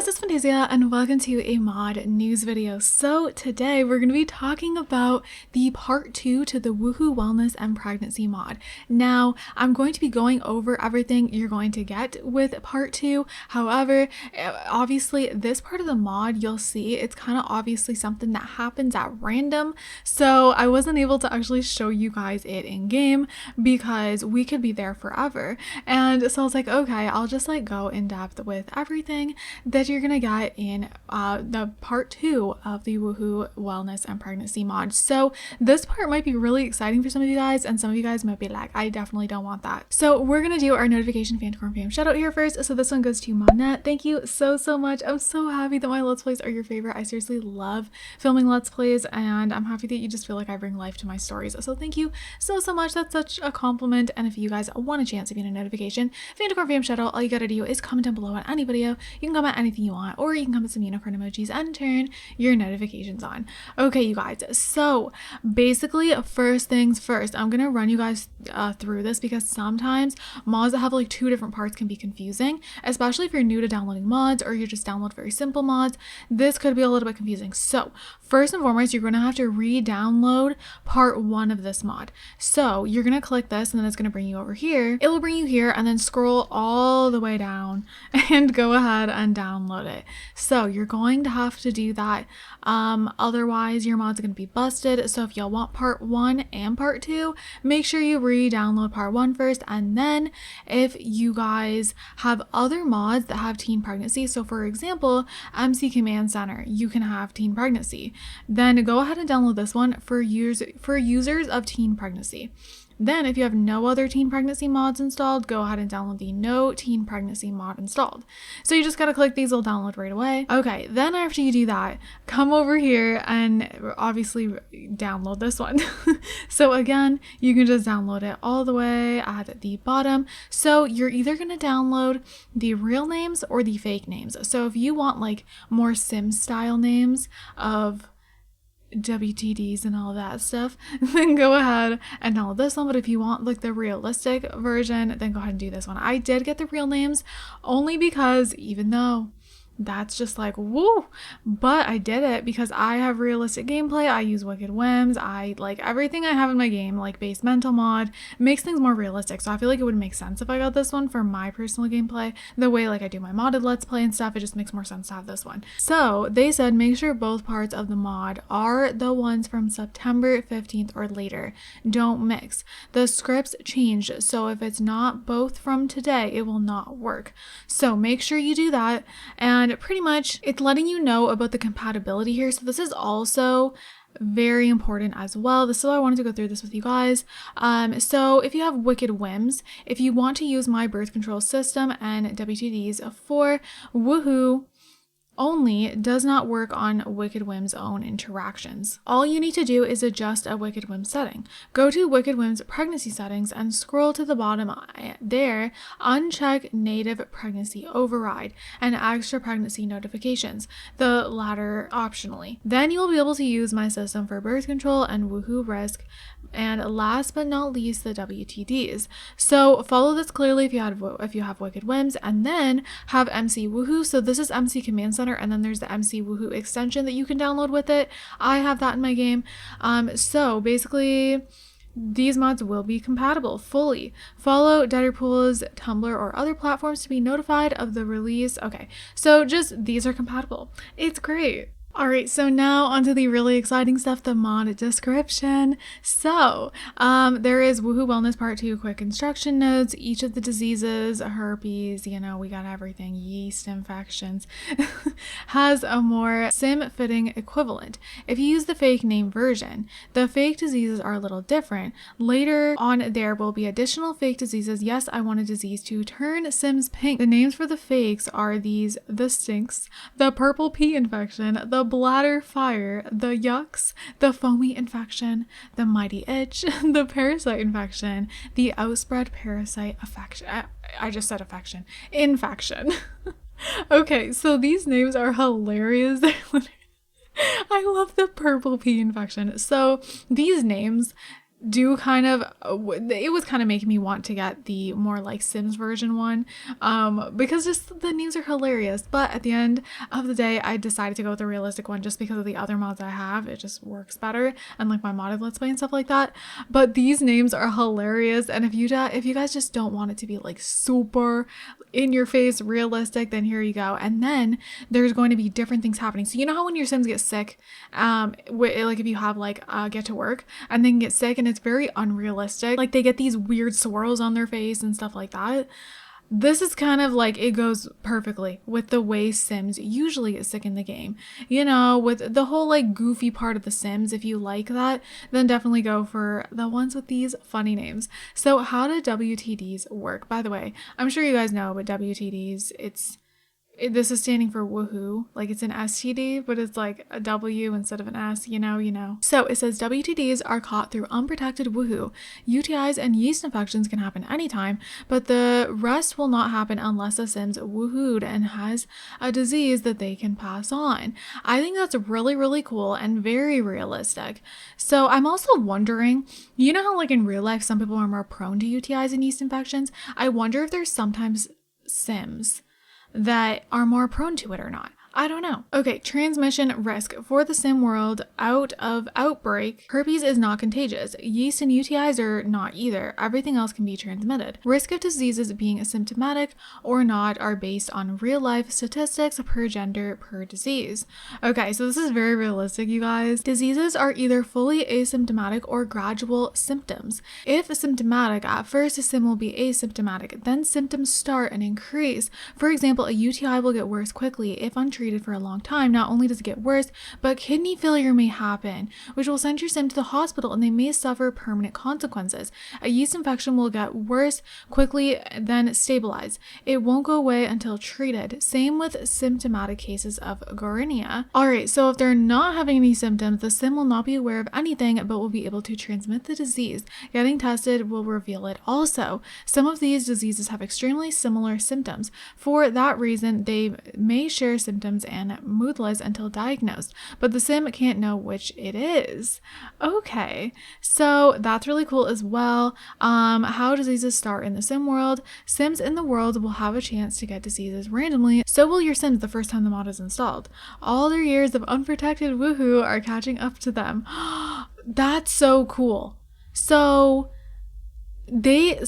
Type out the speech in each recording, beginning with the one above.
guys, it's Fantayzia and welcome to a mod news video. So today we're going to be talking about the part 2 to the Woohoo Wellness and Pregnancy mod. Now, I'm going to be going over everything you're going to get with part 2. However, obviously this part of the mod you'll see it's kind of obviously something that happens at random. So I wasn't able to actually show you guys it in game because we could be there forever. And so I was like, okay, I'll just like go in depth with everything that you're gonna get in the part 2 of the Woohoo Wellness and Pregnancy mod. So this part might be really exciting for some of you guys, and some of you guys might be like, I definitely don't want that. So we're gonna do our notification Fantacorn fam shout out here first. So this one goes to Monette. Thank you so much. I'm so happy that my Let's Plays are your favorite. I seriously love filming Let's Plays, and I'm happy that you just feel like I bring life to my stories. So thank you so much. That's such a compliment. And if you guys want a chance to be in a notification Fantacorn fam shout out, all you gotta do is comment down below on any video. You can comment anything you want, or you can comment some unicorn emojis and turn your notifications on. Okay, you guys, so basically first things first, I'm gonna run you guys through this because sometimes mods that have like 2 different parts can be confusing, especially if you're new to downloading mods or you just download very simple mods. This could be a little bit confusing. So first and foremost, you're gonna have to re-download part 1 of this mod. So you're gonna click this and then it's gonna bring you over here. It will bring you here and then scroll all the way down and go ahead and download it. So you're going to have to do that, otherwise your mod's going to be busted. So if y'all want part 1 and part 2, make sure you re-download part 1 first, and then if you guys have other mods that have teen pregnancy, so for example MC Command Center, you can have teen pregnancy, then go ahead and download this one for users of teen pregnancy. Then if you have no other teen pregnancy mods installed, go ahead and download the no teen pregnancy mod installed. So you just gotta click these, will download right away. Okay, then after you do that, come over here and obviously download this one. So again, you can just download it all the way at the bottom. So you're either gonna download the real names or the fake names. So if you want like more sim style names of WTDs and all that stuff, then go ahead and download this one. But if you want like the realistic version, then go ahead and do this one. I did get the real names only because even though that's just like woo, but I did it because I have realistic gameplay. I use Wicked Whims. I like everything I have in my game, like base mental mod makes things more realistic. So I feel like it would make sense if I got this one for my personal gameplay, the way like I do my modded Let's Play and stuff. It just makes more sense to have this one. So they said make sure both parts of the mod are the ones from September 15th or later. Don't mix. The scripts changed, so if it's not both from today, it will not work. So make sure you do that. And pretty much it's letting you know about the compatibility here. So this is also very important as well. This is why I wanted to go through this with you guys. So if you have Wicked Whims, if you want to use my birth control system and WTDs for Woohoo only, does not work on Wicked Whim's own interactions. All you need to do is adjust a Wicked Whim setting. Go to Wicked Whim's pregnancy settings and scroll to the bottom there, uncheck native pregnancy override and extra pregnancy notifications, the latter optionally. Then you'll be able to use my system for birth control and Woohoo risk, and last but not least, the WTDs. So follow this clearly if you have Wicked Whims, and then have MC Woohoo. So this is MC Command Center, and then there's the MC Woohoo extension that you can download with it. I have that in my game. So basically these mods will be compatible fully. Follow Deadpool's Tumblr or other platforms to be notified of the release. Okay, so just these are compatible. It's great. Alright, so now onto the really exciting stuff, the mod description. So, there is Woohoo Wellness Part 2 quick instruction notes. Each of the diseases, herpes, you know, we got everything, yeast infections, has a more sim-fitting equivalent. If you use the fake name version, the fake diseases are a little different. Later on, there will be additional fake diseases. Yes, I want a disease to turn Sims pink. The names for the fakes are these: the stinks, the purple pea infection, the bladder fire, the yucks, the foamy infection, the mighty itch, the parasite infection, the outspread parasite affection. I just said affection. Infection. Okay, so these names are hilarious. I love the purple pea infection. So these names do kind of, it was kind of making me want to get the more like Sims version one, because just the names are hilarious. But at the end of the day, I decided to go with the realistic one just because of the other mods I have. It just works better, and like my modded let's play and stuff like that. But these names are hilarious, and if you guys just don't want it to be like super in your face realistic, then here you go. And then there's going to be different things happening. So you know how when your Sims get sick, like if you have like get to work and then get sick and it's very unrealistic, like they get these weird swirls on their face and stuff like that. This is kind of like, it goes perfectly with the way Sims usually get sick in the game. You know, with the whole like goofy part of the Sims, if you like that, then definitely go for the ones with these funny names. So how do WTDs work? By the way, I'm sure you guys know, but WTDs, this is standing for woohoo, like it's an STD, but it's like a W instead of an S, you know. So it says WTDs are caught through unprotected woohoo. UTIs and yeast infections can happen anytime, but the rest will not happen unless a Sim's woohooed and has a disease that they can pass on. I think that's really, really cool and very realistic. So I'm also wondering, you know how like in real life, some people are more prone to UTIs and yeast infections? I wonder if there's sometimes Sims that are more prone to it or not. I don't know. Okay, transmission risk. For the Sim world, out of outbreak, herpes is not contagious. Yeast and UTIs are not either. Everything else can be transmitted. Risk of diseases being asymptomatic or not are based on real life statistics per gender per disease. Okay, so this is very realistic, you guys. Diseases are either fully asymptomatic or gradual symptoms. If symptomatic, at first a Sim will be asymptomatic, then symptoms start and increase. For example, a UTI will get worse quickly if untreated for a long time. Not only does it get worse, but kidney failure may happen, which will send your Sim to the hospital and they may suffer permanent consequences. A yeast infection will get worse quickly, then stabilize. It won't go away until treated. Same with symptomatic cases of gonorrhea. Alright, so if they're not having any symptoms, the Sim will not be aware of anything, but will be able to transmit the disease. Getting tested will reveal it also. Some of these diseases have extremely similar symptoms. For that reason, they may share symptoms and moodless until diagnosed, but the Sim can't know which it is. Okay, so that's really cool as well. How diseases start in the Sim world. Sims in the world will have a chance to get diseases randomly. So will your Sims the first time the mod is installed. All their years of unprotected woohoo are catching up to them. That's so cool. So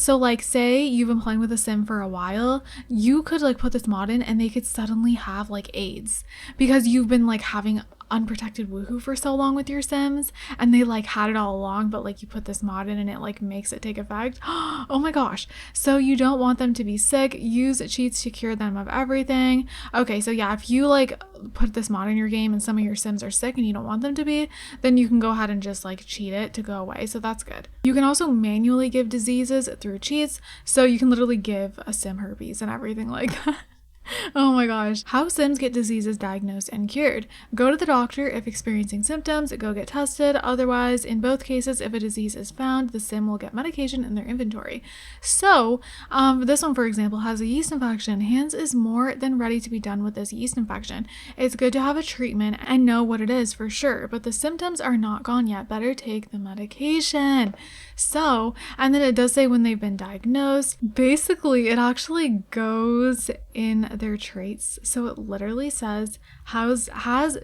like say you've been playing with a Sim for a while, you could like put this mod in and they could suddenly have like AIDS because you've been like having unprotected woohoo for so long with your Sims and they like had it all along, but like you put this mod in and it like makes it take effect. Oh my gosh. So you don't want them to be sick. Use cheats to cure them of everything. Okay, so yeah, if you like put this mod in your game and some of your Sims are sick and you don't want them to be, then you can go ahead and just like cheat it to go away. So that's good. You can also manually give diseases through cheats. So you can literally give a Sim herpes and everything like that. Oh my gosh. How Sims get diseases diagnosed and cured. Go to the doctor if experiencing symptoms, go get tested. Otherwise, in both cases, if a disease is found, the Sim will get medication in their inventory. So, this one, for example, has a yeast infection. Hans is more than ready to be done with this yeast infection. It's good to have a treatment and know what it is for sure, but the symptoms are not gone yet. Better take the medication. So, and then it does say when they've been diagnosed. Basically, it actually goes in their traits. So it literally says has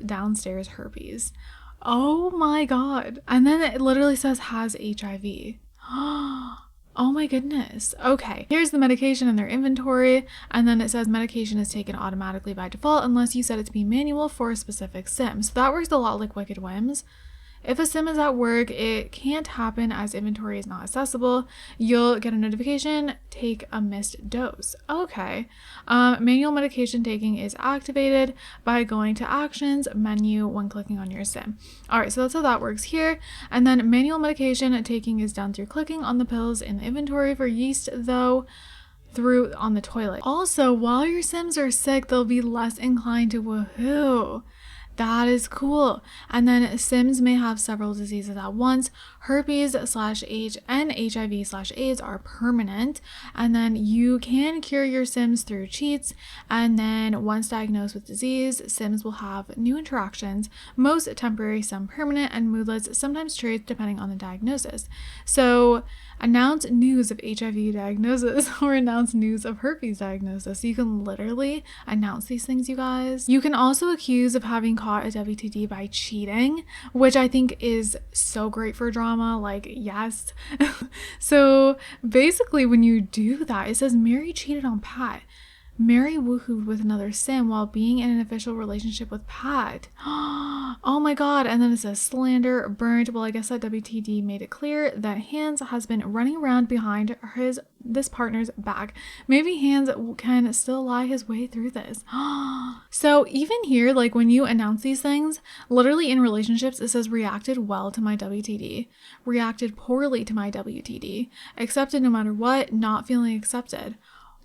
downstairs herpes. Oh my god. And then it literally says has HIV. Oh my goodness. Okay, here's the medication in their inventory, and then it says medication is taken automatically by default unless you set it to be manual for a specific Sim. So that works a lot like Wicked Whims. If a Sim is at work, it can't happen as inventory is not accessible. You'll get a notification, take a missed dose. Okay. Manual medication taking is activated by going to actions menu when clicking on your Sim. All right, so that's how that works here. And then manual medication taking is done through clicking on the pills in the inventory. For yeast, though, through on the toilet. Also, while your Sims are sick, they'll be less inclined to woohoo. That is cool. And then Sims may have several diseases at once. Herpes/H and HIV/AIDS are permanent. And then you can cure your Sims through cheats. And then once diagnosed with disease, Sims will have new interactions, most temporary, some permanent, and moodlets, sometimes traits depending on the diagnosis. So announce news of HIV diagnosis or announce news of herpes diagnosis. You can literally announce these things, you guys. You can also accuse of having caught a WTD by cheating, which I think is so great for drama. Like, yes. So basically when you do that, it says Mary cheated on Pat. Mary woohooed with another Sim while being in an official relationship with Pat. Oh my god. And then it says slander, burnt. Well, I guess that WTD made it clear that Hans has been running around behind this partner's back. Maybe Hans can still lie his way through this. So even here, like when you announce these things, literally in relationships, it says reacted well to my WTD, reacted poorly to my WTD, accepted no matter what, not feeling accepted.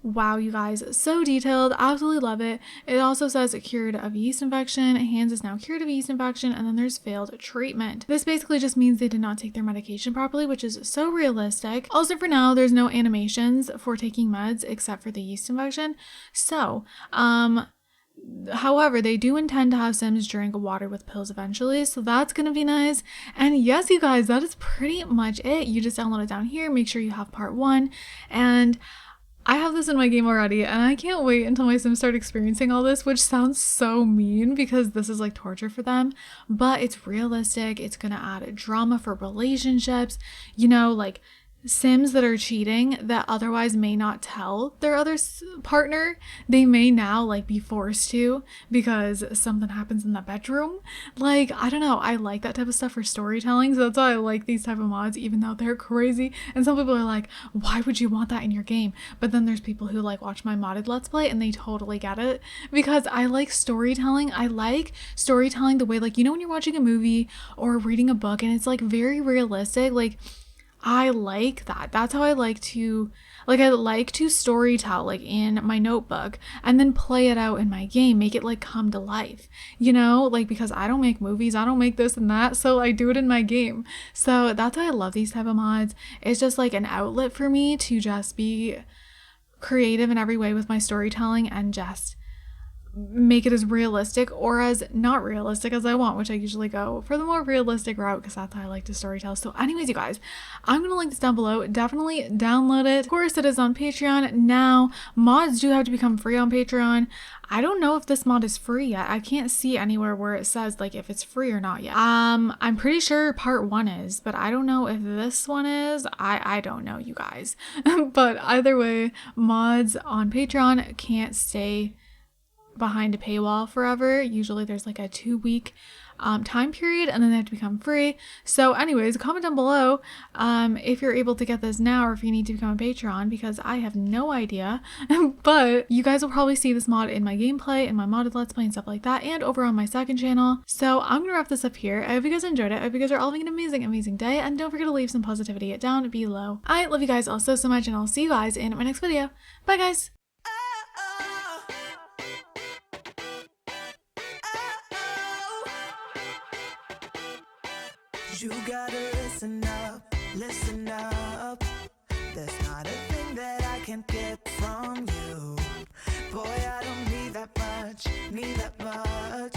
Wow, you guys, so detailed. Absolutely love it. It also says cured of yeast infection. Hans is now cured of yeast infection. And then there's failed treatment. This basically just means they did not take their medication properly, which is so realistic. Also, for now, there's no animations for taking meds except for the yeast infection. So, however, they do intend to have Sims drink water with pills eventually, so that's gonna be nice. And yes, you guys, that is pretty much it. You just download it down here. Make sure you have part 1. And I have this in my game already, and I can't wait until my Sims start experiencing all this, which sounds so mean because this is like torture for them, but it's realistic. It's gonna add drama for relationships, you know, like Sims that are cheating that otherwise may not tell their other partner, they may now like be forced to because something happens in the bedroom. Like, I don't know, I like that type of stuff for storytelling, so that's why I like these type of mods, even though they're crazy. And some people are like, why would you want that in your game? But then there's people who like watch my modded Let's Play and they totally get it because I like storytelling. I like storytelling the way, like, you know, when you're watching a movie or reading a book and it's like very realistic, like I like that. That's how I like to storytell, like in my notebook, and then play it out in my game, make it like come to life, you know, like because I don't make movies, I don't make this and that, so I do it in my game. So that's why I love these type of mods. It's just like an outlet for me to just be creative in every way with my storytelling and just make it as realistic or as not realistic as I want, which I usually go for the more realistic route because that's how I like to storytell. So anyways, you guys, I'm gonna link this down below. Definitely download it. Of course, it is on Patreon now. Mods do have to become free on Patreon. I don't know if this mod is free yet. I can't see anywhere where it says like if it's free or not yet. I'm pretty sure part 1 is, but I don't know if this one is. I don't know, you guys. But either way, mods on Patreon can't stay behind a paywall forever. Usually there's like a 2-week time period and then they have to become free. So anyways, comment down below if you're able to get this now or if you need to become a Patreon because I have no idea. But you guys will probably see this mod in my gameplay, in my modded Let's Play and stuff like that, and over on my second channel. So I'm gonna wrap this up here. I hope you guys enjoyed it. I hope you guys are all having an amazing day, and don't forget to leave some positivity down below. I love you guys all so much, and I'll see you guys in my next video. Bye guys! You gotta listen up. There's not a thing that I can't get from you. Boy, I don't need that much.